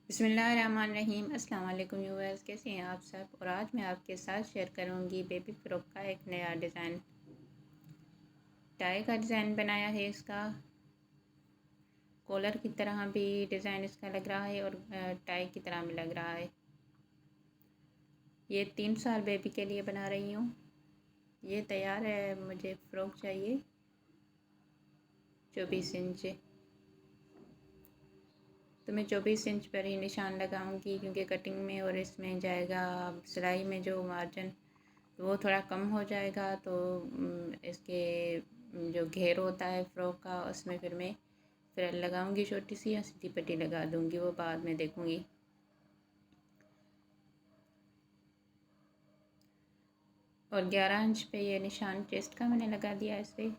बिस्मिल्लाहिर्रहमानिर्रहीम। अस्सलाम वालेकुम व्यूअर्स, कैसे हैं आप सब। और आज मैं आपके साथ शेयर करूंगी बेबी फ्रॉक का एक नया डिज़ाइन। टाई का डिज़ाइन बनाया है इसका। कॉलर की तरह भी डिज़ाइन इसका लग रहा है और टाई की तरह भी लग रहा है। ये 3 साल बेबी के लिए बना रही हूँ। ये तैयार है। मुझे फ़्रॉक चाहिए 24 इंच। तो मैं 24 इंच पर ही निशान लगाऊंगी, क्योंकि कटिंग में और इसमें जाएगा सिलाई में जो मार्जिन, तो वो थोड़ा कम हो जाएगा। तो इसके जो घेर होता है फ़्रॉक का, उसमें फिर मैं फ्रिल लगाऊंगी छोटी सी, या सीधी पट्टी लगा दूंगी, वो बाद में देखूंगी। और 11 इंच पे ये निशान चेस्ट का मैंने लगा दिया इस पर।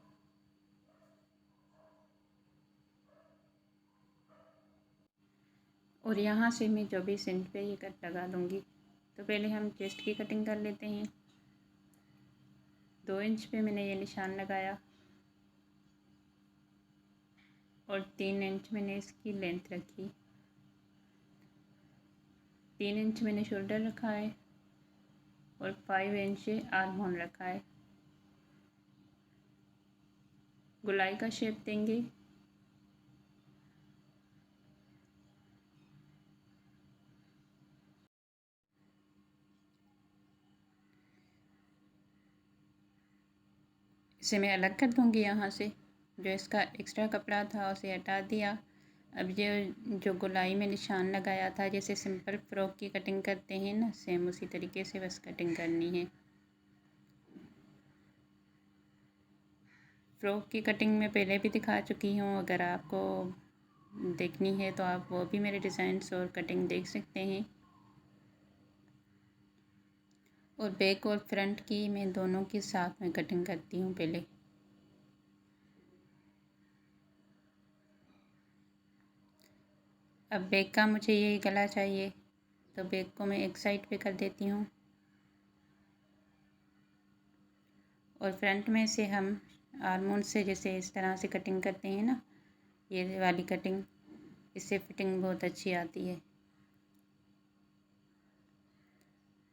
और यहाँ से मैं 24 इंच पे ये कट लगा दूंगी। तो पहले हम चेस्ट की कटिंग कर लेते हैं। 2 इंच पे मैंने ये निशान लगाया और 3 इंच मैंने इसकी लेंथ रखी। 3 इंच मैंने शोल्डर रखा है और 5 इंच आर्म होल रखा है। गोलाई का शेप देंगे। इसे मैं अलग कर दूंगी। यहाँ से जो इसका एक्स्ट्रा कपड़ा था उसे हटा दिया। अब ये जो गोलाई में निशान लगाया था, जैसे सिंपल फ्रॉक की कटिंग करते हैं ना, सेम उसी तरीके से बस कटिंग करनी है। फ़्रॉक की कटिंग मैं पहले भी दिखा चुकी हूँ। अगर आपको देखनी है तो आप वो भी मेरे डिज़ाइंस और कटिंग देख सकते हैं। और बैक और फ्रंट की मैं दोनों के साथ में कटिंग करती हूँ पहले। अब बैक का मुझे यही गला चाहिए, तो बैक को मैं एक साइड पे कर देती हूँ। और फ्रंट में से हम आर्मोल से जैसे इस तरह से कटिंग करते हैं ना, ये वाली कटिंग, इससे फिटिंग बहुत अच्छी आती है।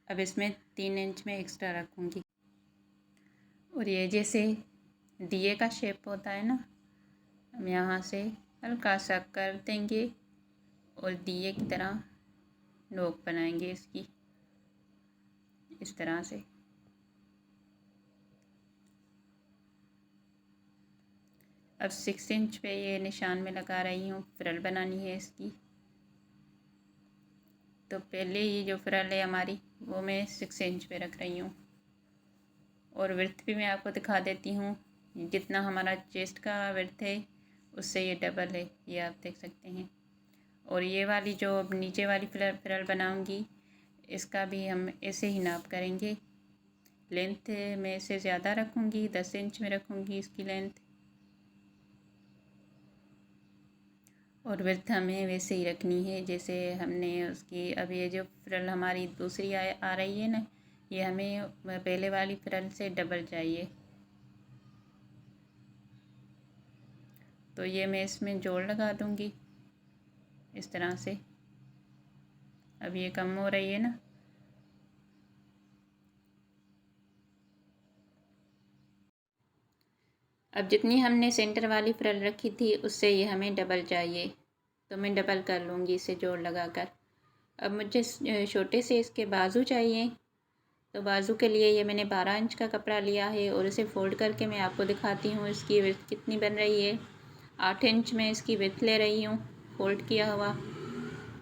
अब इसमें 3 इंच में एक्स्ट्रा रखूँगी। और ये जैसे दिए का शेप होता है ना, हम यहाँ से हल्का सा कर देंगे और दिए की तरह नोक बनाएंगे इसकी, इस तरह से। अब 6 इंच पे ये निशान में लगा रही हूँ। फ्रिल बनानी है इसकी। तो पहले ये जो फ्रिल है हमारी, वो मैं 6 इंच पे रख रही हूँ। और विड्थ भी मैं आपको दिखा देती हूँ। जितना हमारा चेस्ट का विड्थ है उससे ये डबल है, ये आप देख सकते हैं। और ये वाली जो अब नीचे वाली फ्रिल बनाऊँगी, इसका भी हम ऐसे ही नाप करेंगे। लेंथ में से ज़्यादा रखूँगी, 10 इंच में रखूँगी इसकी लेंथ। और विड्थ हमें वैसे ही रखनी है जैसे हमने उसकी। अब ये जो फ्रिल हमारी दूसरी आ रही है ना, ये हमें पहले वाली फ्रिल से डबल चाहिए। तो ये मैं इसमें जोड़ लगा दूँगी इस तरह से। अब ये कम हो रही है ना, अब जितनी हमने सेंटर वाली फ्रिल रखी थी उससे ये हमें डबल चाहिए, तो मैं डबल कर लूँगी इसे जोड़ लगा कर। अब मुझे छोटे से इसके बाजू चाहिए, तो बाजू के लिए ये मैंने 12 इंच का कपड़ा लिया है और इसे फ़ोल्ड करके मैं आपको दिखाती हूँ इसकी विड्थ कितनी बन रही है। 8 इंच में इसकी विड्थ ले रही हूँ फ़ोल्ड किया हुआ।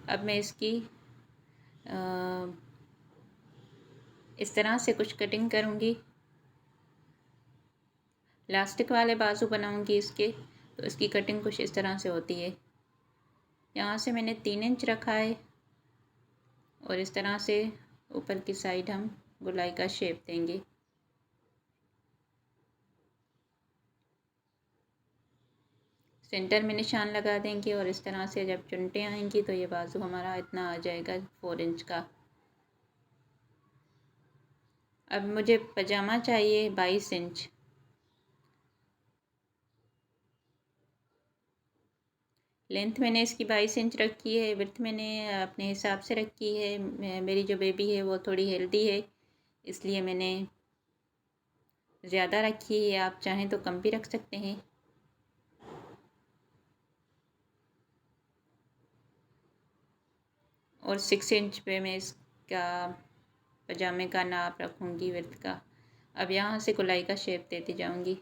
अब मैं इसकी इस तरह से कुछ कटिंग करूँगी। इलास्टिक वाले बाजू बनाऊँगी इसके, तो इसकी कटिंग कुछ इस तरह से होती है। यहाँ से मैंने 3 इंच रखा है और इस तरह से ऊपर की साइड हम गोलाई का शेप देंगे। सेंटर में निशान लगा देंगे और इस तरह से जब चुनटे आएंगी तो ये बाजू हमारा इतना आ जाएगा 4 इंच का। अब मुझे पजामा चाहिए 22 इंच। लेंथ मैंने इसकी 22 इंच रखी है, विड्थ मैंने अपने हिसाब से रखी है। मेरी जो बेबी है वो थोड़ी हेल्दी है, इसलिए मैंने ज़्यादा रखी है। आप चाहें तो कम भी रख सकते हैं। और 6 इंच पे मैं इसका पजामे का नाप रखूँगी विड्थ का। अब यहाँ से गोलाई का शेप देती जाऊँगी।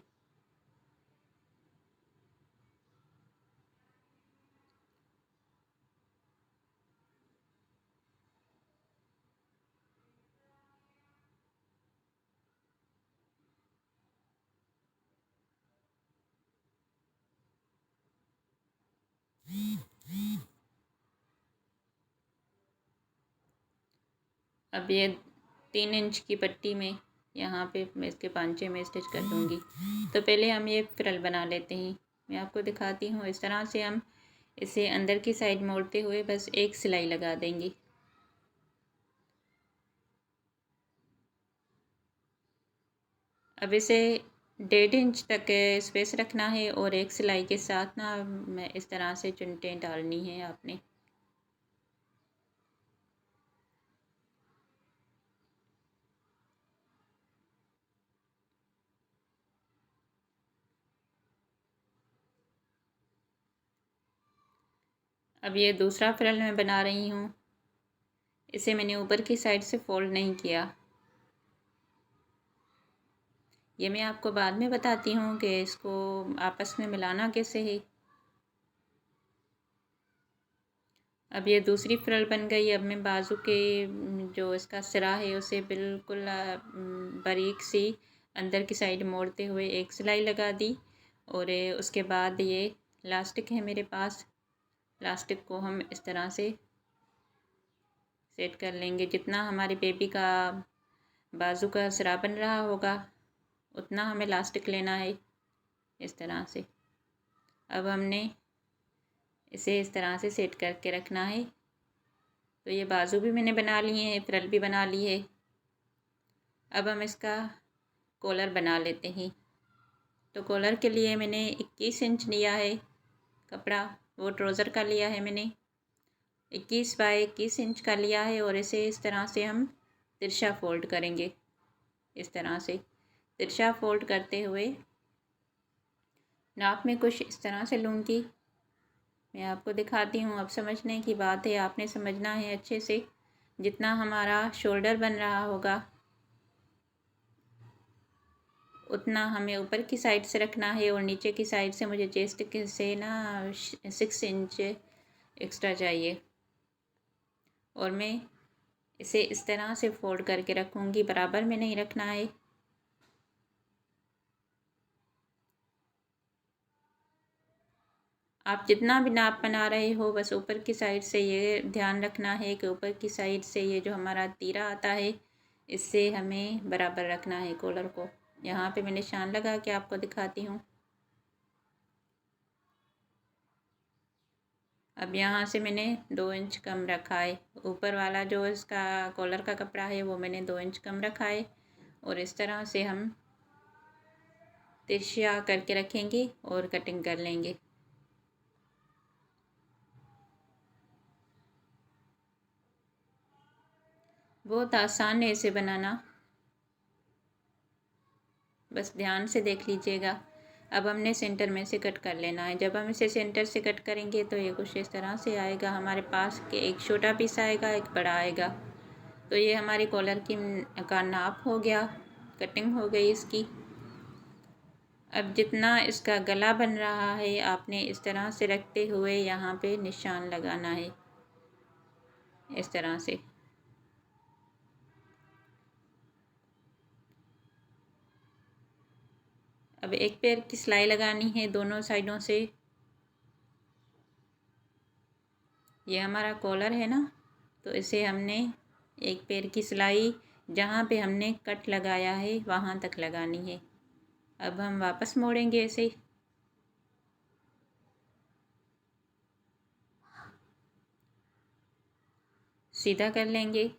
अब ये 3 इंच की पट्टी में यहाँ पे मैं इसके पांचे में स्टिच कर दूँगी। तो पहले हम ये फ्रिल बना लेते हैं। मैं आपको दिखाती हूँ। इस तरह से हम इसे अंदर की साइड मोड़ते हुए बस एक सिलाई लगा देंगे। अब इसे 1.5 इंच तक स्पेस रखना है और एक सिलाई के साथ ना मैं इस तरह से चुनटें डालनी है आपने। अब ये दूसरा फ्रिल मैं बना रही हूँ। इसे मैंने ऊपर की साइड से फोल्ड नहीं किया। ये मैं आपको बाद में बताती हूँ कि इसको आपस में मिलाना कैसे है। अब ये दूसरी फ्रिल बन गई। अब मैं बाजू के जो इसका सिरा है उसे बिल्कुल बारीक सी अंदर की साइड मोड़ते हुए एक सिलाई लगा दी। और उसके बाद ये लास्टिक है मेरे पास। लास्टिक को हम इस तरह से सेट कर लेंगे। जितना हमारी बेबी का बाजू का सिरा बन रहा होगा उतना हमें लास्टिक लेना है इस तरह से। अब हमने इसे इस तरह से सेट करके रखना है। तो ये बाजू भी मैंने बना लिए हैं, फ्रिल भी बना ली है। अब हम इसका कॉलर बना लेते हैं। तो कॉलर के लिए मैंने 21 इंच लिया है कपड़ा। वो ट्राउज़र का लिया है मैंने 21 बाय 21 इंच का लिया है। और इसे इस तरह से हम तिरछा फोल्ड करेंगे। इस तरह से तिरछा फोल्ड करते हुए नाप में कुछ इस तरह से लूँगी। मैं आपको दिखाती हूँ। अब समझने की बात है, आपने समझना है अच्छे से। जितना हमारा शोल्डर बन रहा होगा उतना हमें ऊपर की साइड से रखना है और नीचे की साइड से मुझे चेस्ट के से ना 6 इंच एक्स्ट्रा चाहिए। और मैं इसे इस तरह से फोल्ड करके रखूँगी, बराबर में नहीं रखना है। आप जितना भी नाप बना रहे हो बस ऊपर की साइड से ये ध्यान रखना है कि ऊपर की साइड से ये जो हमारा तीरा आता है इससे हमें बराबर रखना है कॉलर को। यहाँ पे मैं निशान लगा के आपको दिखाती हूँ। अब यहाँ से मैंने 2 इंच कम रखा है। ऊपर वाला जो इसका कॉलर का कपड़ा है वो मैंने 2 इंच कम रखा है। और इस तरह से हम तिरछा करके रखेंगे और कटिंग कर लेंगे। बहुत आसान है इसे बनाना, बस ध्यान से देख लीजिएगा। अब हमने सेंटर में से कट कर लेना है। जब हम इसे सेंटर से कट करेंगे तो ये कुछ इस तरह से आएगा हमारे पास कि एक छोटा पीस आएगा, एक बड़ा आएगा। तो ये हमारी कॉलर की का नाप हो गया, कटिंग हो गई इसकी। अब जितना इसका गला बन रहा है आपने इस तरह से रखते हुए यहाँ पे निशान लगाना है इस तरह से। अब एक पैर की सिलाई लगानी है दोनों साइडों से। ये हमारा कॉलर है ना, तो इसे हमने एक पैर की सिलाई जहाँ पे हमने कट लगाया है वहाँ तक लगानी है। अब हम वापस मोड़ेंगे इसे। सीधा कर लेंगे।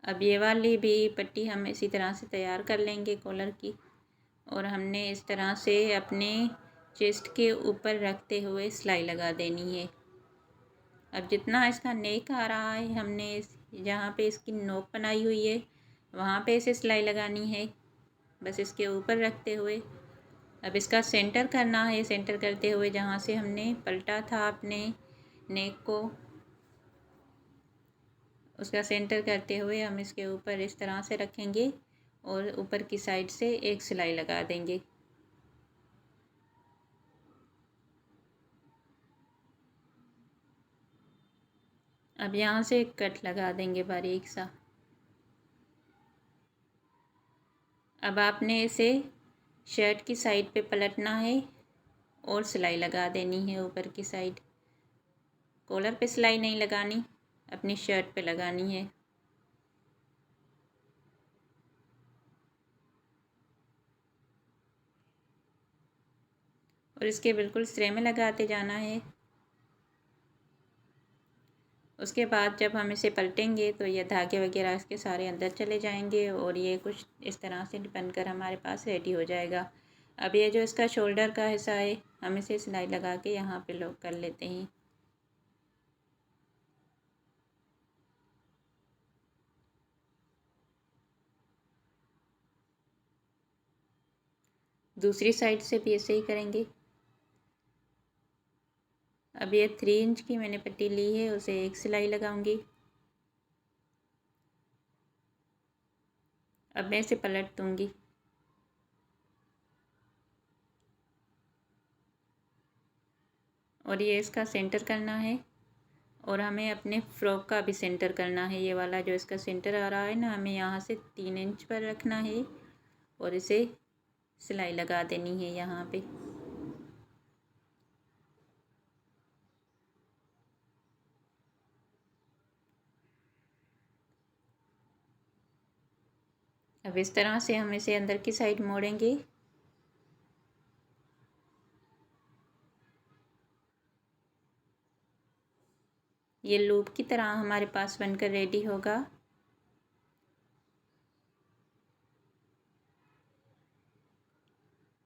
अब ये वाली भी पट्टी हम इसी तरह से तैयार कर लेंगे कॉलर की, और हमने इस तरह से अपने चेस्ट के ऊपर रखते हुए सिलाई लगा देनी है। अब जितना इसका नेक आ रहा है, हमने जहाँ पे इसकी नोक बनाई हुई है वहाँ पे इसे सिलाई लगानी है, बस इसके ऊपर रखते हुए। अब इसका सेंटर करना है, सेंटर करते हुए जहाँ से हमने पलटा था अपने नेक को, उसका सेंटर करते हुए हम इसके ऊपर इस तरह से रखेंगे और ऊपर की साइड से एक सिलाई लगा देंगे। अब यहाँ से एक कट लगा देंगे बारीक सा। अब आपने इसे शर्ट की साइड पे पलटना है और सिलाई लगा देनी है ऊपर की साइड। कॉलर पे सिलाई नहीं लगानी, अपनी शर्ट पे लगानी है। और इसके बिल्कुल सिरे में लगाते जाना है। उसके बाद जब हम इसे पलटेंगे तो ये धागे वगैरह इसके सारे अंदर चले जाएंगे और ये कुछ इस तरह से बनकर हमारे पास रेडी हो जाएगा। अब ये जो इसका शोल्डर का हिस्सा है, हम इसे सिलाई लगा के यहाँ पे लॉक कर लेते हैं। दूसरी साइड से भी ऐसे ही करेंगे। अब ये 3 इंच की मैंने पट्टी ली है, उसे एक सिलाई लगाऊंगी। अब मैं इसे पलट दूंगी। और ये इसका सेंटर करना है, और हमें अपने फ्रॉक का भी सेंटर करना है। ये वाला जो इसका सेंटर आ रहा है ना, हमें यहाँ से 3 इंच पर रखना है और इसे सिलाई लगा देनी है यहाँ पे। अब इस तरह से हम इसे अंदर की साइड मोड़ेंगे। ये लूप की तरह हमारे पास बनकर रेडी होगा।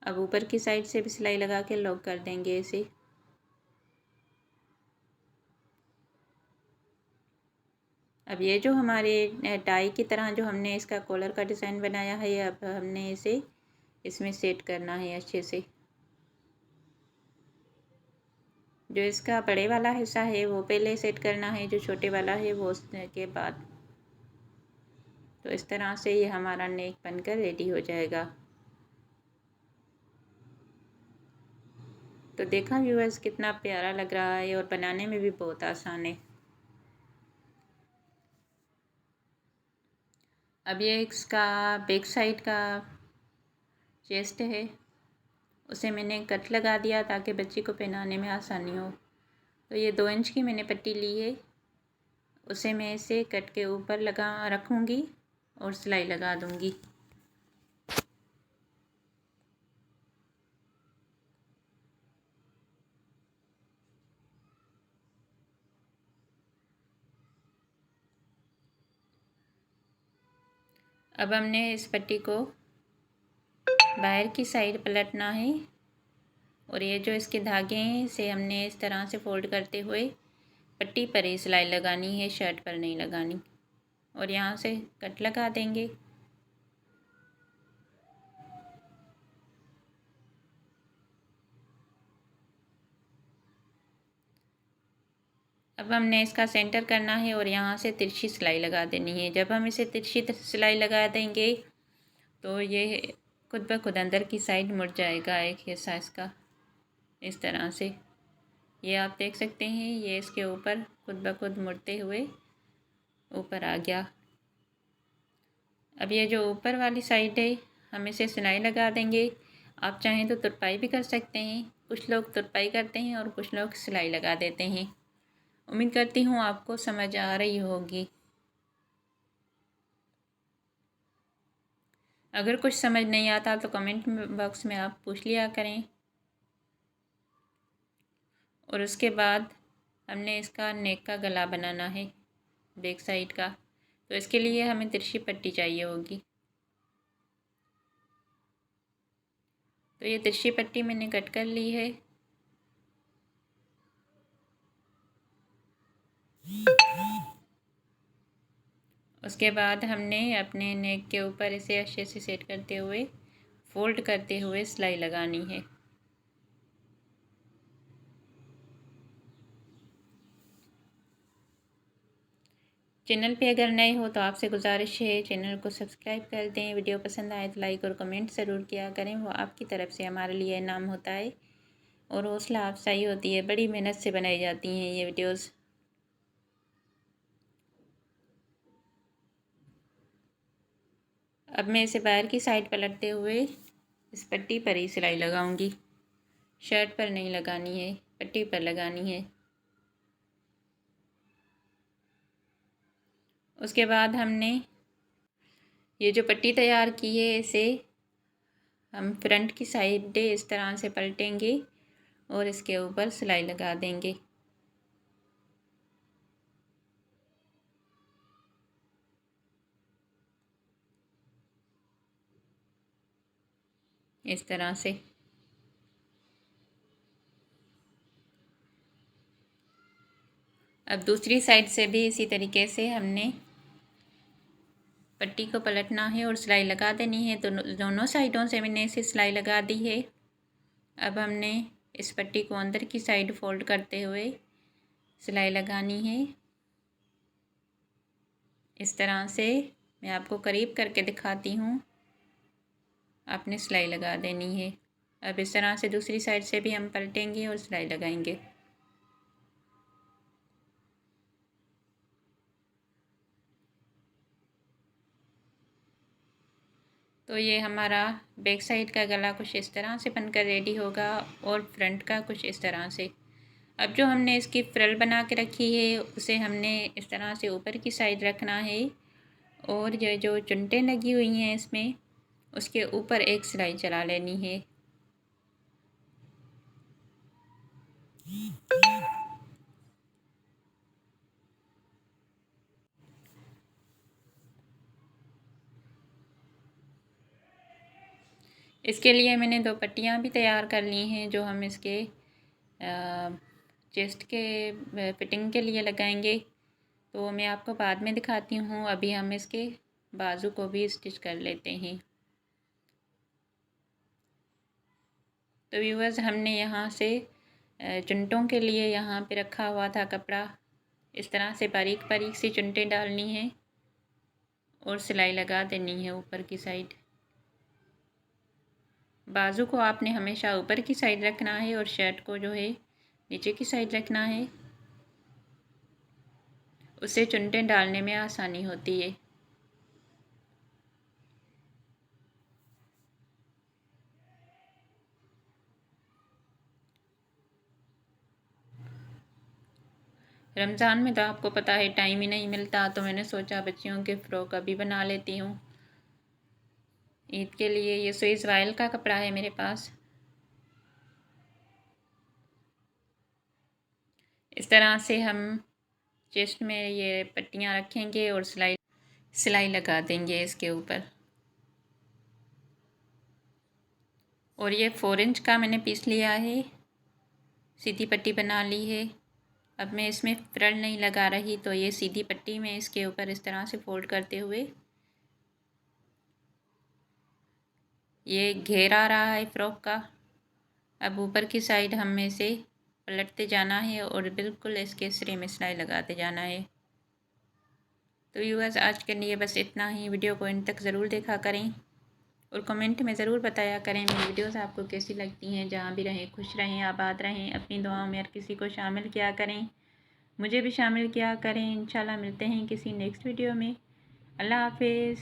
अब ऊपर की साइड से भी सिलाई लगा के लॉक कर देंगे इसे। अब ये जो हमारे टाई की तरह जो हमने इसका कॉलर का डिज़ाइन बनाया है, अब हमने इसे इसमें सेट करना है अच्छे से। जो इसका बड़े वाला हिस्सा है वो पहले सेट करना है, जो छोटे वाला है वो उसके बाद। तो इस तरह से ये हमारा नेक बनकर रेडी हो जाएगा। तो देखा व्यूअर्स, कितना प्यारा लग रहा है और बनाने में भी बहुत आसान है। अब ये इसका बैक साइड का चेस्ट है, उसे मैंने कट लगा दिया ताकि बच्ची को पहनाने में आसानी हो। तो ये 2 इंच की मैंने पट्टी ली है, उसे मैं इसे कट के ऊपर लगा रखूँगी और सिलाई लगा दूँगी। अब हमने इस पट्टी को बाहर की साइड पलटना है, और ये जो इसके धागे हैं इसे हमने इस तरह से फोल्ड करते हुए पट्टी पर ही सिलाई लगानी है, शर्ट पर नहीं लगानी। और यहाँ से कट लगा देंगे। अब हमने इसका सेंटर करना है और यहाँ से तिरछी सिलाई लगा देनी है। जब हम इसे तिरछी सिलाई लगा देंगे तो ये खुद ब खुद अंदर की साइड मुड़ जाएगा एक हिस्सा इसका, इस तरह से। ये आप देख सकते हैं, ये इसके ऊपर खुद ब खुद मुड़ते हुए ऊपर आ गया। अब ये जो ऊपर वाली साइड है, हम इसे सिलाई लगा देंगे। आप चाहें तो तुरपाई भी कर सकते हैं। कुछ लोग तुरपाई करते हैं और कुछ लोग सिलाई लगा देते हैं। उम्मीद करती हूँ आपको समझ आ रही होगी। अगर कुछ समझ नहीं आता तो कमेंट बॉक्स में आप पूछ लिया करें। और उसके बाद हमने इसका नेक का गला बनाना है बैक साइड का। तो इसके लिए हमें तिरछी पट्टी चाहिए होगी। तो ये तिरछी पट्टी मैंने कट कर ली है। उसके बाद हमने अपने नेक के ऊपर इसे अच्छे से सेट करते हुए फोल्ड करते हुए सिलाई लगानी है। चैनल पे अगर नए हो तो आपसे गुजारिश है चैनल को सब्सक्राइब कर दें। वीडियो पसंद आए तो लाइक और कमेंट ज़रूर किया करें, वो आपकी तरफ से हमारे लिए इनाम होता है और हौसला अफजाई होती है। बड़ी मेहनत से बनाई जाती हैं ये वीडियोस। अब मैं इसे बाहर की साइड पलटते हुए इस पट्टी पर ही सिलाई लगाऊंगी। शर्ट पर नहीं लगानी है, पट्टी पर लगानी है। उसके बाद हमने ये जो पट्टी तैयार की है इसे हम फ्रंट की साइड इस तरह से पलटेंगे और इसके ऊपर सिलाई लगा देंगे। इस तरह से। अब दूसरी साइड से भी इसी तरीके से हमने पट्टी को पलटना है और सिलाई लगा देनी है। तो दोनों साइडों से मैंने इसे सिलाई लगा दी है। अब हमने इस पट्टी को अंदर की साइड फोल्ड करते हुए सिलाई लगानी है। इस तरह से मैं आपको करीब करके दिखाती हूँ। आपने सिलाई लगा देनी है। अब इस तरह से दूसरी साइड से भी हम पलटेंगे और सिलाई लगाएंगे। तो ये हमारा बैक साइड का गला कुछ इस तरह से बनकर रेडी होगा और फ्रंट का कुछ इस तरह से। अब जो हमने इसकी फ्रिल बना के रखी है उसे हमने इस तरह से ऊपर की साइड रखना है और ये जो चुनटें लगी हुई हैं इसमें उसके ऊपर एक सिलाई चला लेनी है। इसके लिए मैंने 2 पट्टियाँ भी तैयार कर ली हैं जो हम इसके चेस्ट के फिटिंग के लिए लगाएंगे। तो मैं आपको बाद में दिखाती हूँ। अभी हम इसके बाजू को भी स्टिच कर लेते हैं। तो व्यूअर्स हमने यहाँ से चुनटों के लिए यहाँ पे रखा हुआ था कपड़ा। इस तरह से बारीक बारीक सी चुनटें डालनी है और सिलाई लगा देनी है ऊपर की साइड। बाजू को आपने हमेशा ऊपर की साइड रखना है और शर्ट को जो है नीचे की साइड रखना है। उससे चुनटें डालने में आसानी होती है। रमज़ान में तो आपको पता है टाइम ही नहीं मिलता, तो मैंने सोचा बच्चियों के फ़्रॉक अभी बना लेती हूँ ईद के लिए। ये सुई इज़राइल का कपड़ा है मेरे पास। इस तरह से हम चेस्ट में ये पट्टियाँ रखेंगे और सिलाई लगा देंगे इसके ऊपर। और ये 4 इंच का मैंने पीस लिया है, सीधी पट्टी बना ली है। अब मैं इसमें फ्रिल नहीं लगा रही, तो ये सीधी पट्टी में इसके ऊपर इस तरह से फोल्ड करते हुए ये घेर आ रहा है फ़्रॉक का। अब ऊपर की साइड हमें इसे पलटते जाना है और बिल्कुल इसके सिरे में सिलाई लगाते जाना है। तो व्यूअर्स आज के लिए बस इतना ही। वीडियो को इन तक ज़रूर देखा करें और कमेंट में ज़रूर बताया करें मेरी वीडियोस आपको कैसी लगती हैं। जहाँ भी रहें खुश रहें, आबाद रहें। अपनी दुआओं में हर किसी को शामिल किया करें, मुझे भी शामिल किया करें। इंशाल्लाह मिलते हैं किसी नेक्स्ट वीडियो में। अल्लाह हाफिज़।